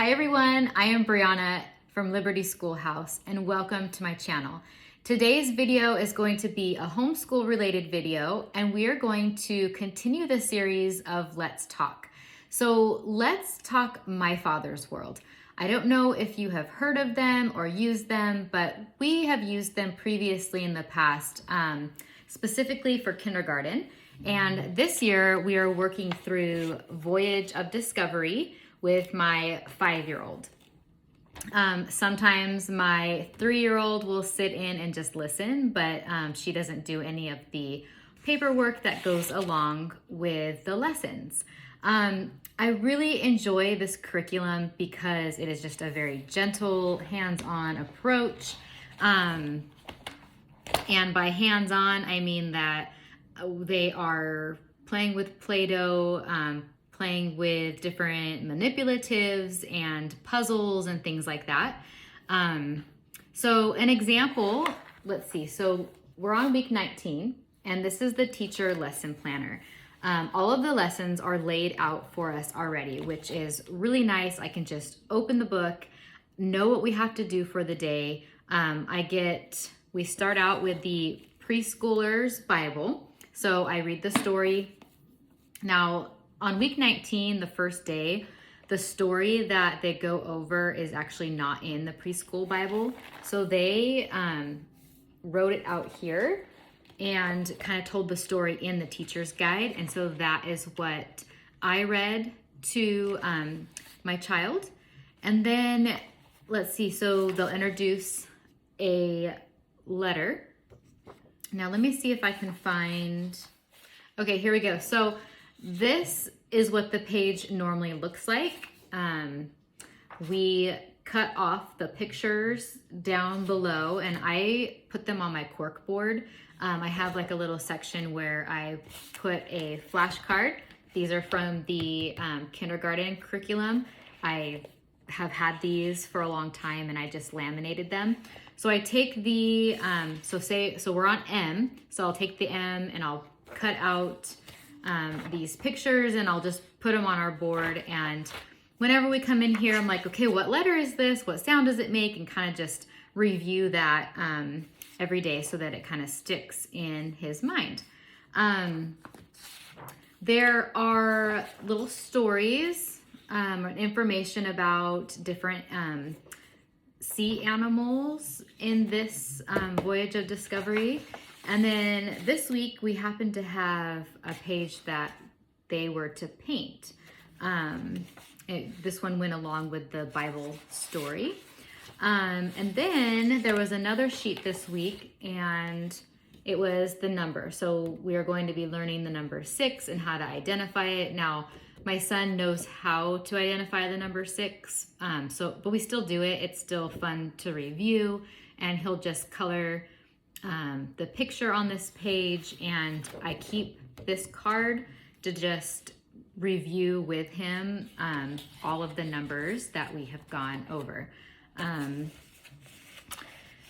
Hi everyone, I am Brianna from Liberty Schoolhouse and welcome to my channel. Today's video is going to be a homeschool related video and we are going to continue the series of Let's Talk. So let's talk My Father's World. I don't know if you have heard of them or used them, but we have used them previously in the past, specifically for kindergarten. And this year we are working through Voyage of Discovery with my 5-year-old. Sometimes my 3-year-old will sit in and just listen, but she doesn't do any of the paperwork that goes along with the lessons. I really enjoy this curriculum because it is just a very gentle, hands-on approach. And by hands-on, I mean that they are playing with Play-Doh, playing with different manipulatives and puzzles and things like that. So an example, let's see, so we're on week 19 and this is the teacher lesson planner. All of the lessons are laid out for us already, which is really nice. I can just open the book, know what we have to do for the day. We start out with the preschooler's Bible. So I read the story. Now, on week 19, the first day, the story that they go over is actually not in the preschool Bible. So they wrote it out here and kind of told the story in the teacher's guide. And so that is what I read to my child. And then, let's see, so they'll introduce a letter. Now let me see if I can find, okay, here we go. So this is what the page normally looks like. We cut off the pictures down below and I put them on my cork board. I have like a little section where I put a flashcard. These are from the kindergarten curriculum. I have had these for a long time and I just laminated them. So I take the, so we're on M. So I'll take the M and I'll cut out these pictures and I'll just put them on our board. And whenever we come in here, I'm like, okay, what letter is this? What sound does it make? And kind of just review that every day so that it kind of sticks in his mind. There are little stories, information about different sea animals in this Voyage of Discovery. And then this week we happened to have a page that they were to paint. This one went along with the Bible story. And then there was another sheet this week and it was the number. So we are going to be learning the number 6 and how to identify it. Now, my son knows how to identify the number 6, but we still do it. It's still fun to review and he'll just color the picture on this page and I keep this card to just review with him all of the numbers that we have gone over.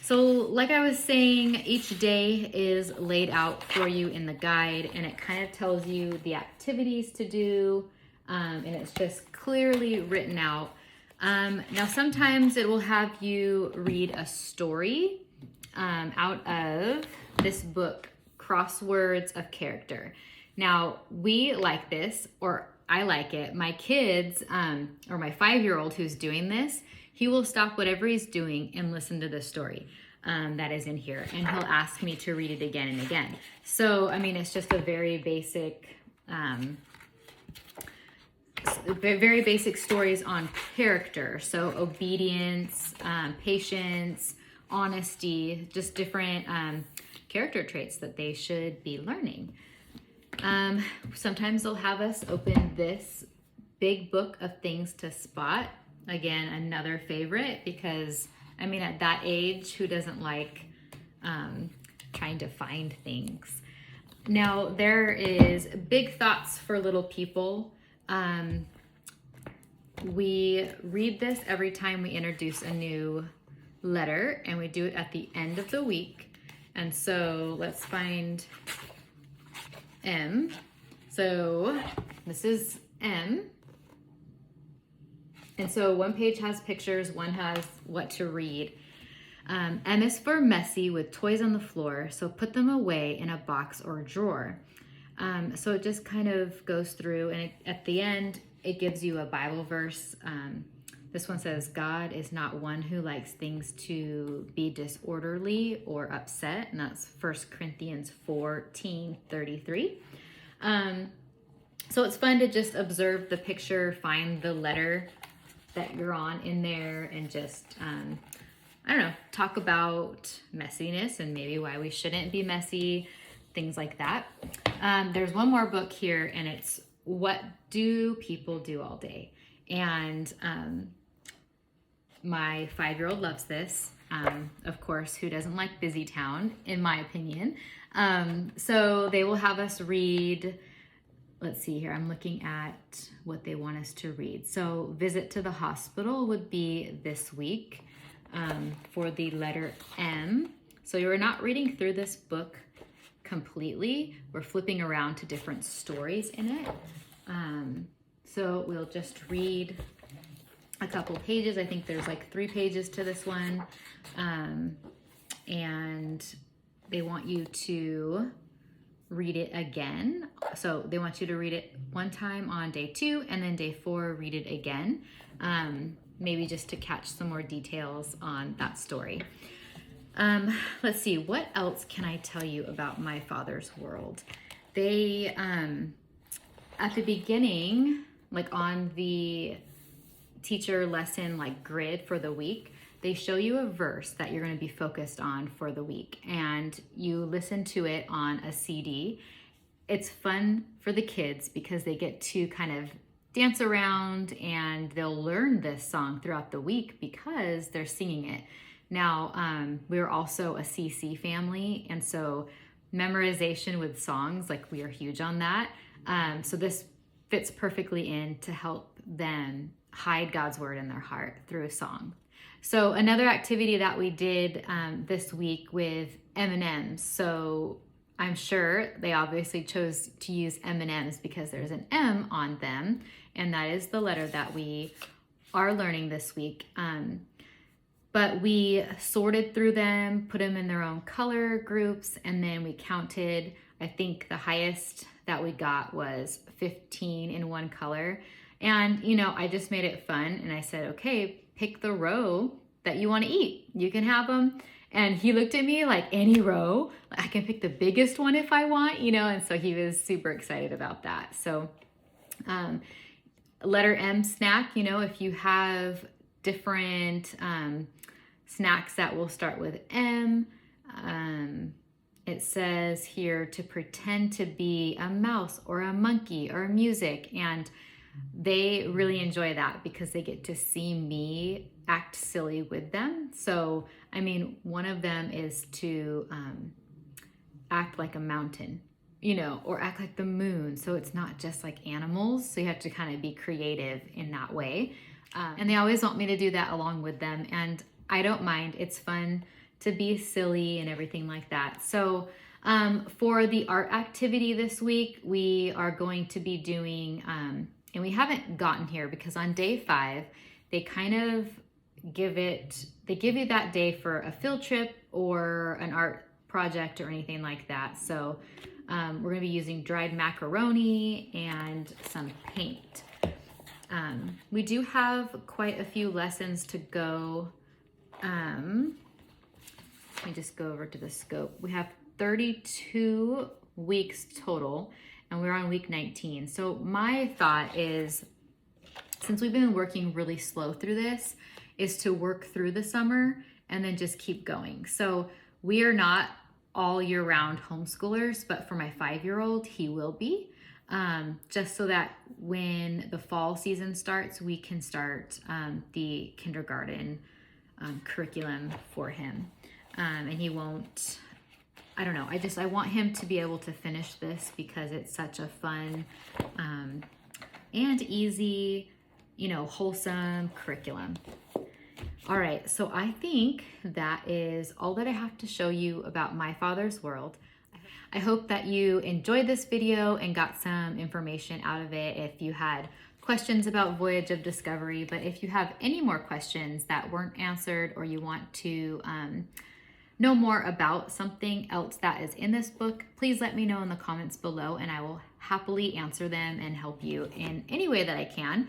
So like I was saying, each day is laid out for you in the guide and it kind of tells you the activities to do and it's just clearly written out. Now sometimes it will have you read a story out of this book, Crosswords of Character. Now, we like this, or I like it. My kids, or my 5-year-old who's doing this, he will stop whatever he's doing and listen to the story that is in here. And he'll ask me to read it again and again. So, I mean, it's just a very basic stories on character. So obedience, patience, honesty, just different character traits that they should be learning. Sometimes they'll have us open this big book of things to spot. Again, another favorite because, I mean, at that age, who doesn't like trying to find things? Now, there is big thoughts for little people. We read this every time we introduce a new letter and we do it at the end of the week. And so let's find M. So this is M. And so one page has pictures, one has what to read. M is for messy with toys on the floor, so put them away in a box or a drawer. So it just kind of goes through, and at the end, it gives you a Bible verse. This one says, God is not one who likes things to be disorderly or upset, and that's 1 Corinthians 14:33. So it's fun to just observe the picture, find the letter that you're on in there, and just, I don't know, talk about messiness and maybe why we shouldn't be messy, things like that. There's one more book here, and it's What Do People Do All Day? And my 5-year-old loves this. Of course, who doesn't like Busy Town, in my opinion? So they will have us read, let's see here, I'm looking at what they want us to read. So Visit to the Hospital would be this week for the letter M. So you're not reading through this book completely. We're flipping around to different stories in it. So we'll just read a couple pages. I think there's like 3 pages to this one. And they want you to read it again. So they want you to read it one time on day 2, and then day 4, read it again. Maybe just to catch some more details on that story. Let's see, what else can I tell you about My Father's World? They, at the beginning, like on the teacher lesson like grid for the week, they show you a verse that you're going to be focused on for the week, and you listen to it on a CD. It's fun for the kids because they get to kind of dance around, and they'll learn this song throughout the week because they're singing it. Now, we're also a CC family, and so memorization with songs, like we are huge on that. So this fits perfectly in to help them hide God's word in their heart through a song. So another activity that we did this week with M&Ms. So I'm sure they obviously chose to use M&Ms because there's an M on them, and that is the letter that we are learning this week. But we sorted through them, put them in their own color groups, and then we counted. I think the highest that we got was 15 in one color. And, you know, I just made it fun, and I said, okay, pick the row that you want to eat. You can have them. And he looked at me like, any row? I can pick the biggest one if I want, you know, and so he was super excited about that. So letter M snack, you know, if you have different snacks that will start with M, it says here to pretend to be a mouse or a monkey or music, and they really enjoy that because they get to see me act silly with them. So, I mean, one of them is to act like a mountain, you know, or act like the moon. So it's not just like animals. So you have to kind of be creative in that way. And they always want me to do that along with them. And I don't mind. It's fun to be silly and everything like that. So for the art activity this week, we are going to be doing, and we haven't gotten here because on day 5, they kind of they give you that day for a field trip or an art project or anything like that. So we're gonna be using dried macaroni and some paint. We do have quite a few lessons to go. Let me just go over to the scope. We have 32 weeks total, and we're on week 19. So my thought is, since we've been working really slow through this, is to work through the summer and then just keep going. So we are not all year round homeschoolers, but for my 5-year-old, he will be, just so that when the fall season starts, we can start the kindergarten curriculum for him. And he won't, I don't know, I want him to be able to finish this because it's such a fun and easy, you know, wholesome curriculum. All right, so I think that is all that I have to show you about My Father's World. I hope that you enjoyed this video and got some information out of it if you had questions about Voyage of Discovery. But if you have any more questions that weren't answered, or you want to know more about something else that is in this book, please let me know in the comments below, and I will happily answer them and help you in any way that I can.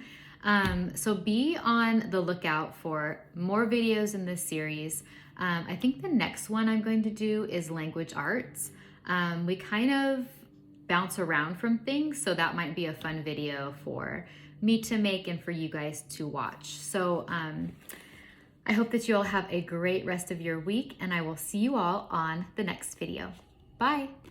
So be on the lookout for more videos in this series. I think the next one I'm going to do is language arts. We kind of bounce around from things, so that might be a fun video for me to make and for you guys to watch. So I hope that you all have a great rest of your week, and I will see you all on the next video. Bye.